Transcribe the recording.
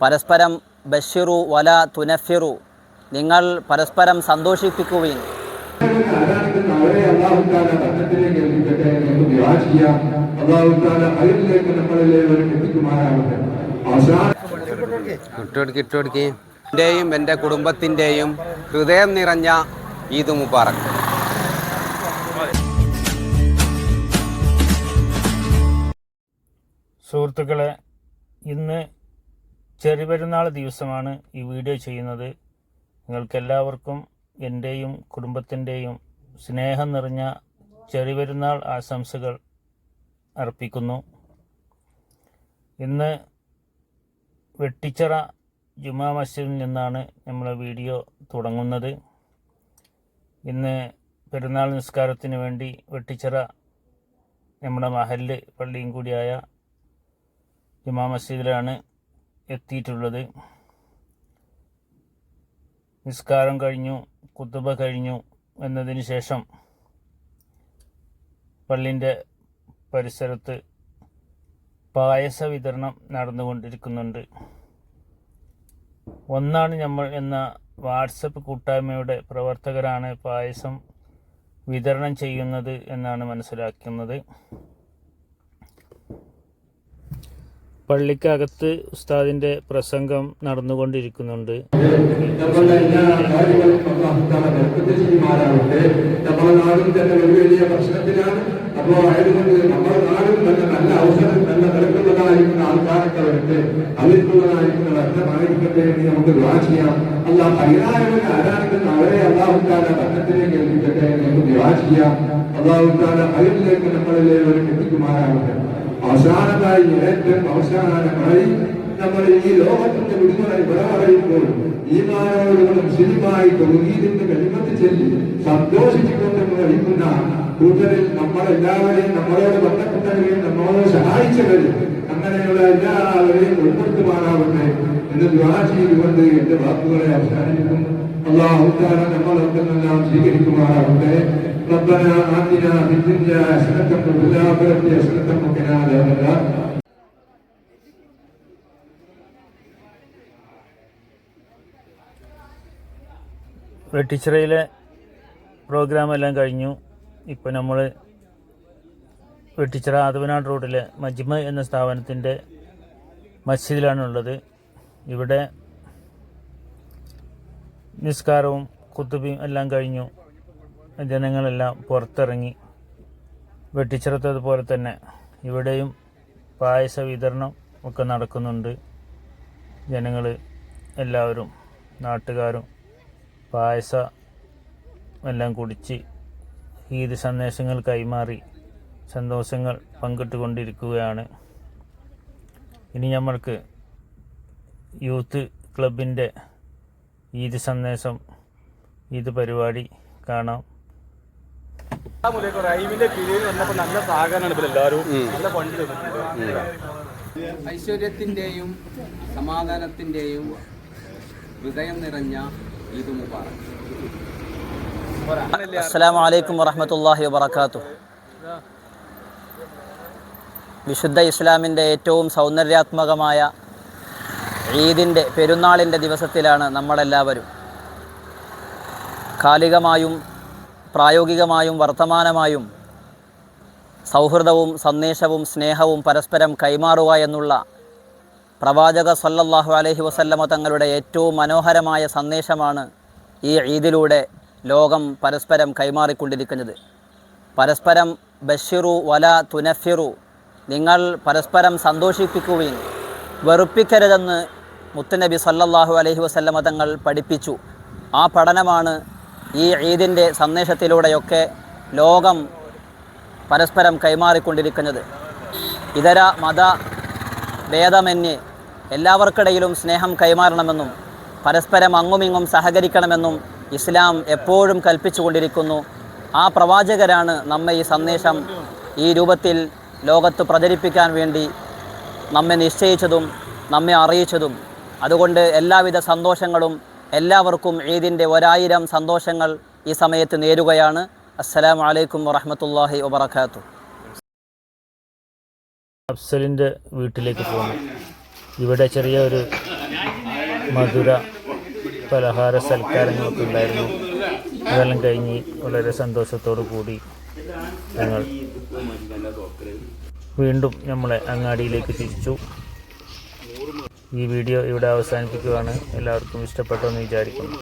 പരസ്പരം ബഷിറു വല തുനഫിറു, നിങ്ങൾ പരസ്പരം സന്തോഷിപ്പിക്കുവിൻ. എൻ്റെയും എൻ്റെ കുടുംബത്തിൻ്റെയും ഹൃദയം നിറഞ്ഞ ഈദ് മുബാറക്. സുഹൃത്തുക്കളെ, ഇന്ന് ചെറുപെരുന്നാൾ ദിവസമാണ് ഈ വീഡിയോ ചെയ്യുന്നത്. നിങ്ങൾക്കെല്ലാവർക്കും എൻ്റെയും കുടുംബത്തിൻ്റെയും സ്നേഹം നിറഞ്ഞ ചെറുപെരുന്നാൾ ആശംസകൾ അർപ്പിക്കുന്നു. ഇന്ന് വെട്ടിച്ചിറ ജുമാ മസ്ജിദിൽ നിന്നാണ് നമ്മൾ വീഡിയോ തുടങ്ങുന്നത്. ഇന്ന് പെരുന്നാൾ നിസ്കാരത്തിന് വേണ്ടി വെട്ടിച്ചിറ നമ്മുടെ മഹല്ല് പള്ളിയും കൂടിയായ ജുമാ മസ്ജിദിലാണ് എത്തിയിട്ടുള്ളത്. നിസ്കാരം കഴിഞ്ഞു, ഖുതുബ കഴിഞ്ഞു എന്നതിന് ശേഷം പള്ളിൻ്റെ പരിസരത്ത് പായസ വിതരണം നടന്നുകൊണ്ടിരിക്കുന്നുണ്ട്. ഒന്നാണ് നമ്മൾ എന്ന വാട്സപ്പ് കൂട്ടായ്മയുടെ പ്രവർത്തകരാണ് പായസം വിതരണം ചെയ്യുന്നത് എന്നാണ് മനസ്സിലാക്കുന്നത്. പള്ളിക്കകത്ത് ഉസ്താദിൻ്റെ പ്രസംഗം നടന്നുകൊണ്ടിരിക്കുന്നുണ്ട്. അപ്പോൾ ആയതുകൊണ്ട് നമ്മുടെ നാടും തന്നെ നല്ല അവസരം നല്ല നിലക്കുള്ളതായിരിക്കുന്ന ആൾക്കാരൊക്കെ വരട്ടെ, അവർക്കുള്ളതായിരിക്കുന്ന വർദ്ധമായിരിക്കട്ടെ എന്ന് നമുക്ക് ദുആ ചെയ്യാം. അല്ലാഹ് ഹൈറായവരെ ആരാധിക്കുന്ന അവരെ അല്ലാഹു തആല വർദ്ധത്തിലേക്ക് എത്തിക്കട്ടെ എന്ന് നമുക്ക് ദുആ ചെയ്യാം. അല്ലാഹു തആല ഹൈറിലേക്ക് നമ്മളെല്ലാവരും എത്തിക്കുമാറാവട്ടെ. അവസാനമായി ഏറ്റവും അവസാനമായി നമ്മൾ ഈ ലോകത്തിന്റെ വിടുതല ഇവിടെ പറയുമ്പോൾ ഈമാനോടുകൂടെ മുസ്ലിമായി തൗഹീദിന്റെ കലിമത്ത് ചൊല്ലി സന്തോഷിച്ചുകൊണ്ട് കഴിക്കുന്ന കൂട്ടരിൽ നമ്മളെല്ലാവരെയും നമ്മളോട് ബന്ധപ്പെട്ടവരെയും നമ്മളോട് സഹായിച്ചവരും അങ്ങനെയുള്ള എല്ലാവരെയും ഉൾപ്പെടുത്തുമാറാവട്ടെ എന്ന് ദുആ ചെയ്തുകൊണ്ട് എന്റെ വാക്കുകളെ അവസാനിപ്പിക്കുന്നു. അല്ലാഹു തആല നമ്മളെല്ലാം സ്വീകരിക്കുമാറാവട്ടെ. ربنا آتنا في الدنيا حسنة وفي الآخرة حسنة وقنا عذاب النار. വെട്ടിച്ചിറയിലെ പ്രോഗ്രാമെല്ലാം കഴിഞ്ഞു. ഇപ്പോൾ നമ്മൾ വെട്ടിച്ചിറ ആദവനാട് റോഡിലെ മജ്മ എന്ന സ്ഥാപനത്തിൻ്റെ മസ്ജിദിലാണുള്ളത്. ഇവിടെ നിസ്കാരവും ഖുതുബയും എല്ലാം കഴിഞ്ഞു. ജനങ്ങളെല്ലാം പുറത്തിറങ്ങി. വെട്ടിച്ചിറത്തതുപോലെ തന്നെ ഇവിടെയും പായസ വിതരണം ഒക്കെ നടക്കുന്നുണ്ട്. ജനങ്ങൾ എല്ലാവരും നാട്ടുകാരും പായസ എല്ലാം കുടിച്ച് ഈദ് സന്ദേശങ്ങൾ കൈമാറി സന്തോഷങ്ങൾ പങ്കിട്ടുകൊണ്ടിരിക്കുകയാണ്. ഇനി നമ്മൾക്ക് യൂത്ത് ക്ലബിൻ്റെ ഈദ് സന്ദേശം, ഈദ് പരിപാടി കാണാം. ഐശ്വര്യത്തിൻ്റെയും സമാധാനത്തിൻ്റെയും ഹൃദയം നിറഞ്ഞ ഈദ് മുബാറക്. അസ്സലാമു അലൈക്കും വറഹ്മത്തുള്ളാഹി വബറകാതുഹു. വിശുദ്ധ ഇസ്ലാമിൻ്റെ ഏറ്റവും സൗന്ദര്യാത്മകമായ ഈദിൻ്റെ പെരുന്നാളിൻ്റെ ദിവസത്തിലാണ് നമ്മളെല്ലാവരും. കാലികമായും പ്രായോഗികമായും വർത്തമാനമായും സൗഹൃദവും സന്ദേശവും സ്നേഹവും പരസ്പരം കൈമാറുക എന്നുള്ള പ്രവാചക സല്ലല്ലാഹു അലൈഹി വസല്ലമ തങ്ങളുടെ ഏറ്റവും മനോഹരമായ സന്ദേശമാണ് ഈ ഈദിലൂടെ ലോകം പരസ്പരം കൈമാറിക്കൊണ്ടിരിക്കുന്നത്. പരസ്പരം ബഷിറു വല തുനഫിറു, നിങ്ങൾ പരസ്പരം സന്തോഷിപ്പിക്കുവിൻ, വെറുപ്പിക്കരുതെന്ന് മുത്തുനബി സല്ലല്ലാഹു അലൈഹി വസല്ലമ തങ്ങൾ പഠിപ്പിച്ചു. ആ പഠനമാണ് ഈ ഈദിൻ്റെ സന്ദേശത്തിലൂടെയൊക്കെ ലോകം പരസ്പരം കൈമാറിക്കൊണ്ടിരിക്കുന്നത്. ഇതര മത ഭേദമന്യേ എല്ലാവർക്കിടയിലും സ്നേഹം കൈമാറണമെന്നും പരസ്പരം അങ്ങുമിങ്ങും സഹകരിക്കണമെന്നും ഇസ്ലാം എപ്പോഴും കൽപ്പിച്ചുകൊണ്ടിരിക്കുന്നു. ആ പ്രവാചകരാണ് നമ്മെ ഈ സന്ദേശം ഈ രൂപത്തിൽ ലോകത്ത് പ്രചരിപ്പിക്കാൻ വേണ്ടി നമ്മെ നിശ്ചയിച്ചതും നമ്മെ അറിയിച്ചതും. അതുകൊണ്ട് എല്ലാവിധ സന്തോഷങ്ങളും എല്ലാവർക്കും ഈദിൻ്റെ 1000 സന്തോഷങ്ങൾ ഈ സമയത്ത് നേരുകയാണ്. അസ്സലാമു അലൈക്കും വറഹ്മത്തുള്ളാഹി വബറകാതുഹു. അഫ്സലിൻ്റെ വീട്ടിലേക്ക് പോകുന്നു. ഇവിടെ ചെറിയ ഒരു മധുര പലഹാര സൽക്കാരങ്ങളൊക്കെ ഉണ്ടായിരുന്നു. അതെല്ലാം കഴിഞ്ഞ് വളരെ സന്തോഷത്തോടു കൂടി ഞങ്ങൾ വീണ്ടും നമ്മളെ അങ്ങാടിയിലേക്ക് തിരിച്ചു. ഈ വീഡിയോ ഇവിടെ അവസാനിപ്പിക്കുകയാണ്. എല്ലാവർക്കും ഇഷ്ടപ്പെട്ടെന്ന് വിചാരിക്കുന്നു.